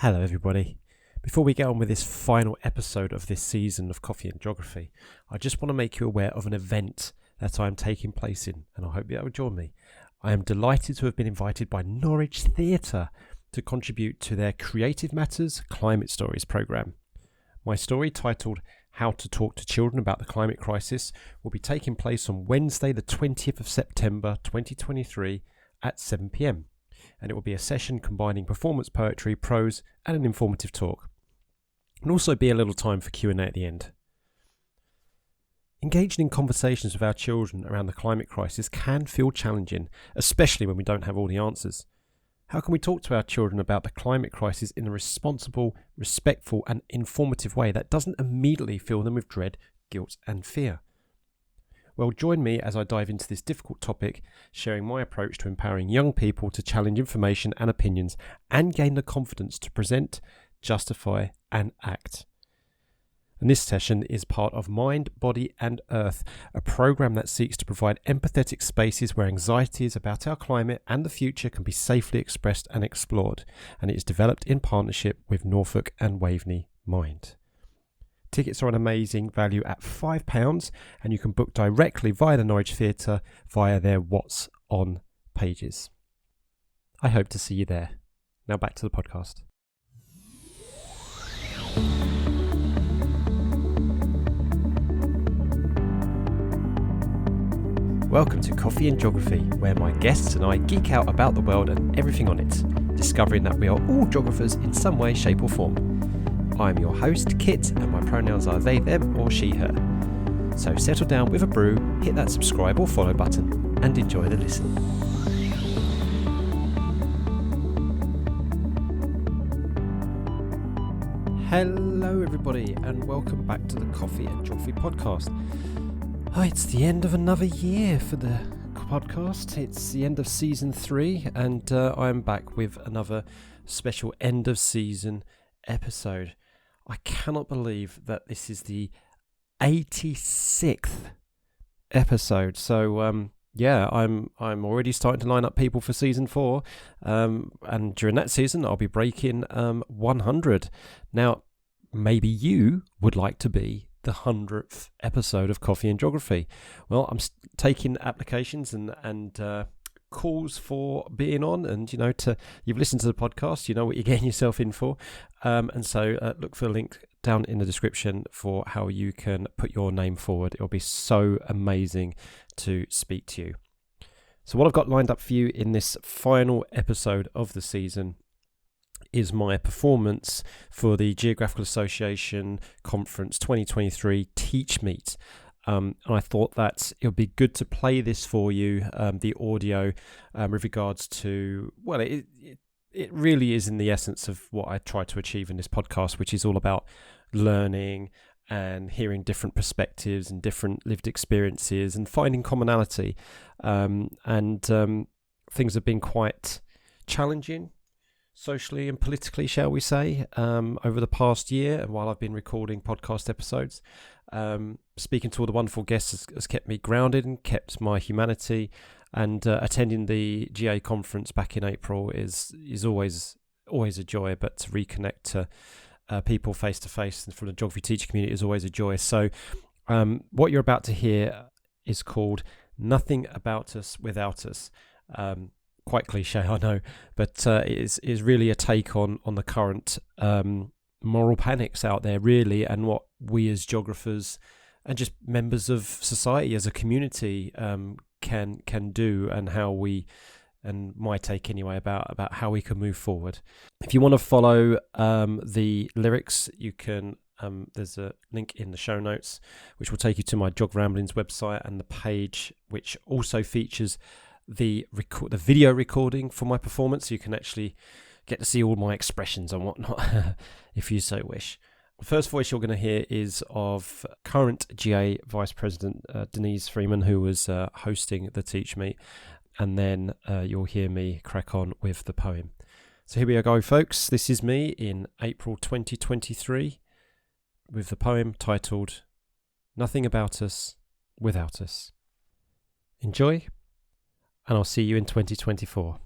Hello everybody. Before we get on with this final episode of this season of Coffee and Geography, I just want to make you aware of an event that I am taking place in, and I hope you will join me. I am delighted to have been invited by Norwich Theatre to contribute to their Creative Matters Climate Stories programme. My story, titled How to Talk to Children About the Climate Crisis, will be taking place on Wednesday the 20th of September 2023 at 7 p.m. and it will be a session combining performance poetry, prose and an informative talk. And also be a little time for Q&A at the end. Engaging in conversations with our children around the climate crisis can feel challenging, especially when we don't have all the answers. How can we talk to our children about the climate crisis in a responsible, respectful and informative way that doesn't immediately fill them with dread, guilt and fear? Well, join me as I dive into this difficult topic, sharing my approach to empowering young people to challenge information and opinions and gain the confidence to present, justify and act. And this session is part of Mind, Body and Earth, a programme that seeks to provide empathetic spaces where anxieties about our climate and the future can be safely expressed and explored. And it is developed in partnership with Norfolk and Waveney Mind. Tickets are an amazing value at £5 and you can book directly via the Norwich Theatre via their What's On pages. I hope to see you there. Now back to the podcast. Welcome to Coffee and Geography, where my guests and I geek out about the world and everything on it, discovering that we are all geographers in some way, shape or form. I'm your host, Kit, and my pronouns are they, them, or she, her. So settle down with a brew, hit that subscribe or follow button, and enjoy the listen. Hello everybody, and welcome back to the Coffee and Geography podcast. Oh, it's the end of another year for the podcast. It's the end of season 3, and I'm back with another special end of season episode. I cannot believe that this is the 86th episode. So I'm already starting to line up people for season 4. And during that season, I'll be breaking 100. Now, maybe you would like to be the 100th episode of Coffee and Geography. Well, I'm taking applications and calls for being on, and you've listened to the podcast, you know what you're getting yourself in for, and so look for the link down in the description for how you can put your name forward. It'll be so amazing to speak to you. So what I've got lined up for you in this final episode of the season is my performance for the Geographical Association Conference 2023 Teachmeet. And I thought that it would be good to play this for you, the audio, with regards to, well, it really is in the essence of what I try to achieve in this podcast, which is all about learning and hearing different perspectives and different lived experiences and finding commonality. Things have been quite challenging socially and politically, shall we say, over the past year, and while I've been recording podcast episodes. Speaking to all the wonderful guests has kept me grounded and kept my humanity, and attending the GA conference back in April is always a joy, but to reconnect to people face to face and from the geography teacher community is always a joy. So what you're about to hear is called Nothing About Us Without Us. Quite cliche, I know, but it is really a take on the current moral panics out there, really, and what we as geographers and just members of society as a community can do, and how we, and my take anyway, about how we can move forward. If you want to follow the lyrics, you can. There's a link in the show notes which will take you to my Jog Ramblings website, and the page which also features the video recording for my performance, so you can actually get to see all my expressions and whatnot if you so wish. The first voice you're going to hear is of current GA Vice President Denise Freeman, who was hosting the Teachmeet, and then you'll hear me crack on with the poem. So here we go, folks. This is me in April 2023 with the poem titled Nothing About Us Without Us. Enjoy, and I'll see you in 2024.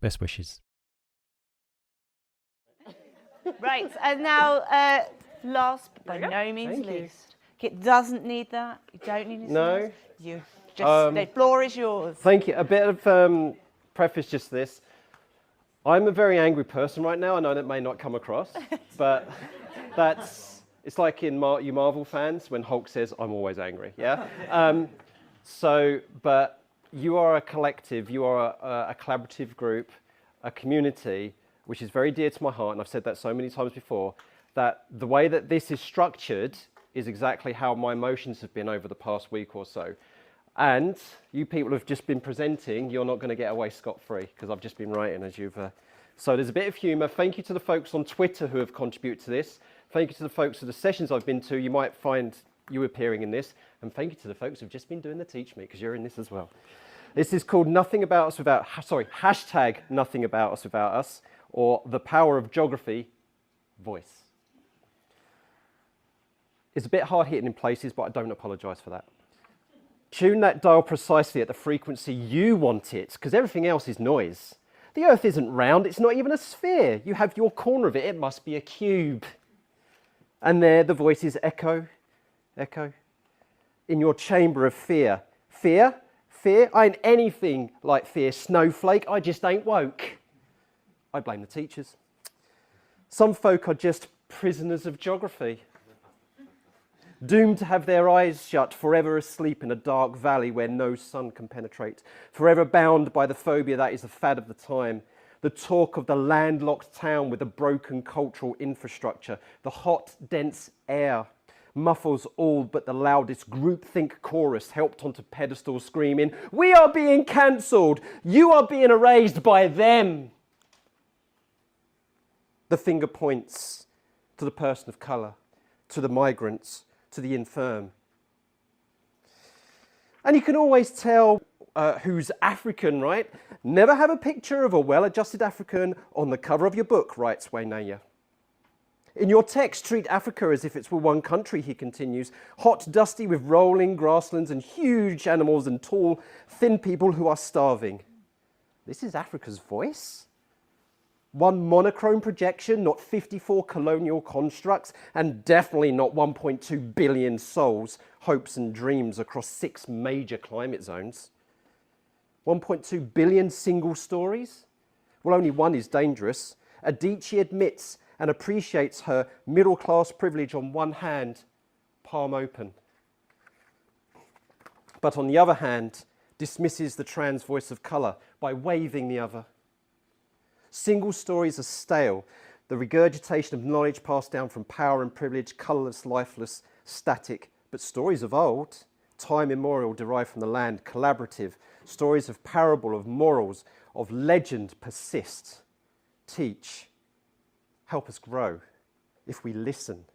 Best wishes. Right, and now, last but by no means least. It doesn't need that. You don't need anything else. You just, the floor is yours. Thank you. A bit of preface just to this. I'm a very angry person right now. I know that may not come across, but it's like in you Marvel fans when Hulk says, I'm always angry, yeah? But you are a collective, you are a collaborative group, a community, which is very dear to my heart, and I've said that so many times before, that the way that this is structured is exactly how my emotions have been over the past week or so. And you people have just been presenting, you're not going to get away scot-free, because I've just been writing as you've... So there's a bit of humour. Thank you to the folks on Twitter who have contributed to this. Thank you to the folks of the sessions I've been to. You might find you appearing in this. And thank you to the folks who've just been doing the Teachmeet, because you're in this as well. This is called Nothing About Us Without... hashtag Nothing About Us Without Us, or The Power of Geography, Voice. It's a bit hard-hitting in places, but I don't apologise for that. Tune that dial precisely at the frequency you want it, because everything else is noise. The Earth isn't round, it's not even a sphere. You have your corner of it, it must be a cube. And there the voices echo, echo. In your chamber of fear. Fear? Fear? I ain't anything like fear, snowflake, I just ain't woke. I blame the teachers. Some folk are just prisoners of geography, doomed to have their eyes shut, forever asleep in a dark valley where no sun can penetrate, forever bound by the phobia that is the fad of the time, the talk of the landlocked town with a broken cultural infrastructure, the hot, dense air muffles all but the loudest groupthink chorus helped onto pedestals screaming, "We are being cancelled! You are being erased by them!" The finger points to the person of colour, to the migrants, to the infirm. And you can always tell who's African, right? Never have a picture of a well-adjusted African on the cover of your book, writes Wainaya. In your text, treat Africa as if it's one country, he continues, hot, dusty, with rolling grasslands and huge animals and tall, thin people who are starving. This is Africa's voice? One monochrome projection, not 54 colonial constructs, and definitely not 1.2 billion souls, hopes and dreams across 6 major climate zones. 1.2 billion single stories? Well, only one is dangerous. Adichie admits and appreciates her middle-class privilege on one hand, palm open. But on the other hand, dismisses the trans voice of colour by waving the other. Single stories are stale, the regurgitation of knowledge passed down from power and privilege, colourless, lifeless, static. But stories of old, time immemorial, derived from the land, collaborative, stories of parable, of morals, of legend persist, teach, help us grow if we listen.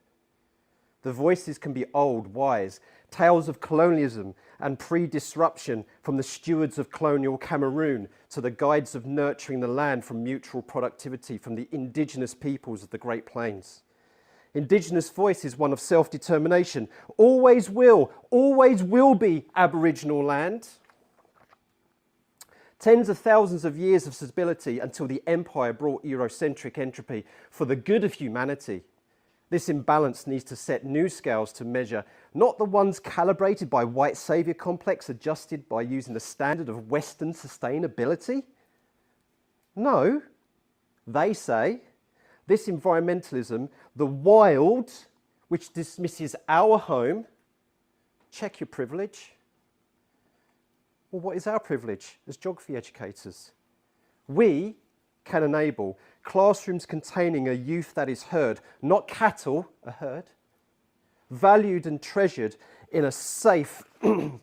The voices can be old, wise, tales of colonialism and pre-disruption from the stewards of colonial Cameroon to the guides of nurturing the land from mutual productivity from the indigenous peoples of the Great Plains. Indigenous voice is one of self-determination, always will be Aboriginal land. Tens of thousands of years of stability until the empire brought Eurocentric entropy for the good of humanity. This imbalance needs to set new scales to measure, not the ones calibrated by white saviour complex, adjusted by using the standard of Western sustainability. No, they say, this environmentalism, the wild, which dismisses our home, check your privilege. Well, what is our privilege as geography educators? We can enable classrooms containing a youth that is heard, not cattle, a herd, valued and treasured in a safe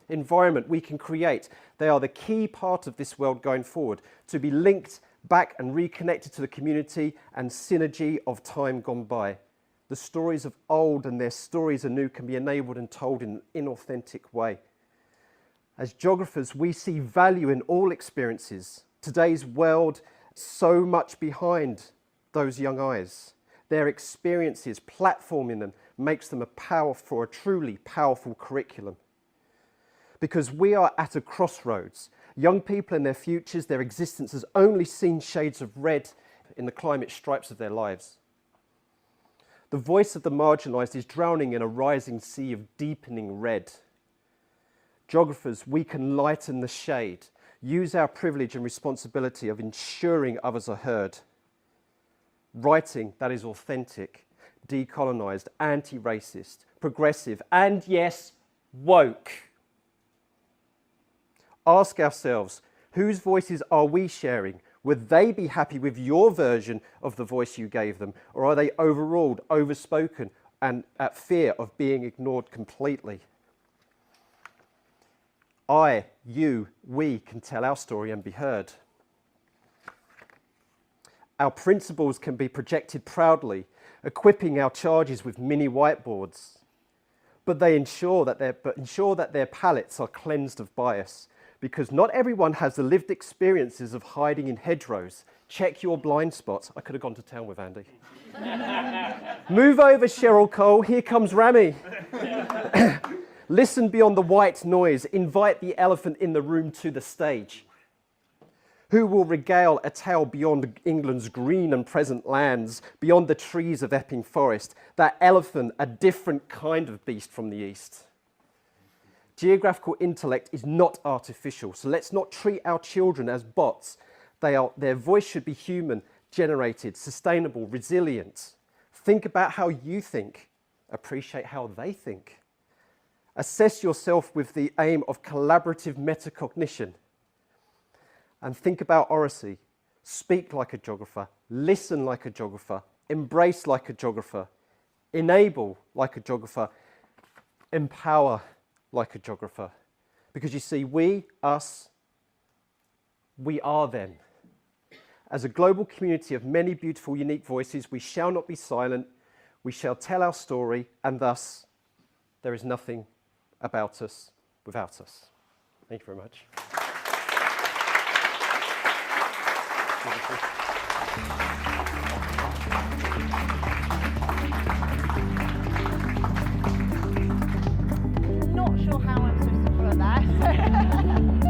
environment we can create. They are the key part of this world going forward, to be linked back and reconnected to the community and synergy of time gone by. The stories of old and their stories anew can be enabled and told in an inauthentic way. As geographers, we see value in all experiences. Today's world, so much behind those young eyes. Their experiences, platforming them, makes them a truly powerful curriculum. Because we are at a crossroads. Young people and their futures, their existence has only seen shades of red in the climate stripes of their lives. The voice of the marginalised is drowning in a rising sea of deepening red. Geographers, we can lighten the shade, use our privilege and responsibility of ensuring others are heard. Writing that is authentic, decolonised, anti-racist, progressive, and yes, woke. Ask ourselves, whose voices are we sharing? Would they be happy with your version of the voice you gave them? Or are they overruled, overspoken, and at fear of being ignored completely? I, you, we can tell our story and be heard. Our principles can be projected proudly, equipping our charges with mini whiteboards. But they ensure that their palettes are cleansed of bias, because not everyone has the lived experiences of hiding in hedgerows. Check your blind spots. I could have gone to town with Andy. Move over, Cheryl Cole. Here comes Rami. Listen beyond the white noise. Invite the elephant in the room to the stage. Who will regale a tale beyond England's green and present lands, beyond the trees of Epping Forest? That elephant, a different kind of beast from the east. Geographical intellect is not artificial, so let's not treat our children as bots. Their voice should be human, generated, sustainable, resilient. Think about how you think. Appreciate how they think. Assess yourself with the aim of collaborative metacognition. And think about oracy. Speak like a geographer, listen like a geographer, embrace like a geographer, enable like a geographer, empower like a geographer. Because you see, we are them. As a global community of many beautiful, unique voices, we shall not be silent, we shall tell our story, and thus there is nothing about us without us. Thank you very much. Not sure how I'm supposed to follow that, but I have to.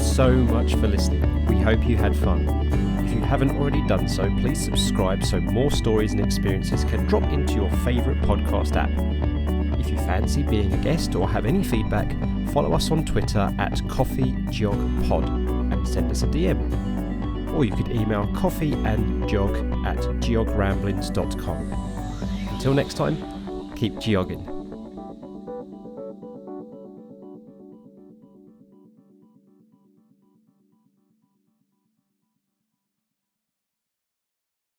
So much for listening. We hope you had fun. If you haven't already done so, please subscribe so more stories and experiences can drop into your favourite podcast app. If you fancy being a guest or have any feedback, follow us on Twitter at coffeegeogpod and send us a DM. Or you could email coffeeandgeog@geogramblings.com. Until next time, keep geogging.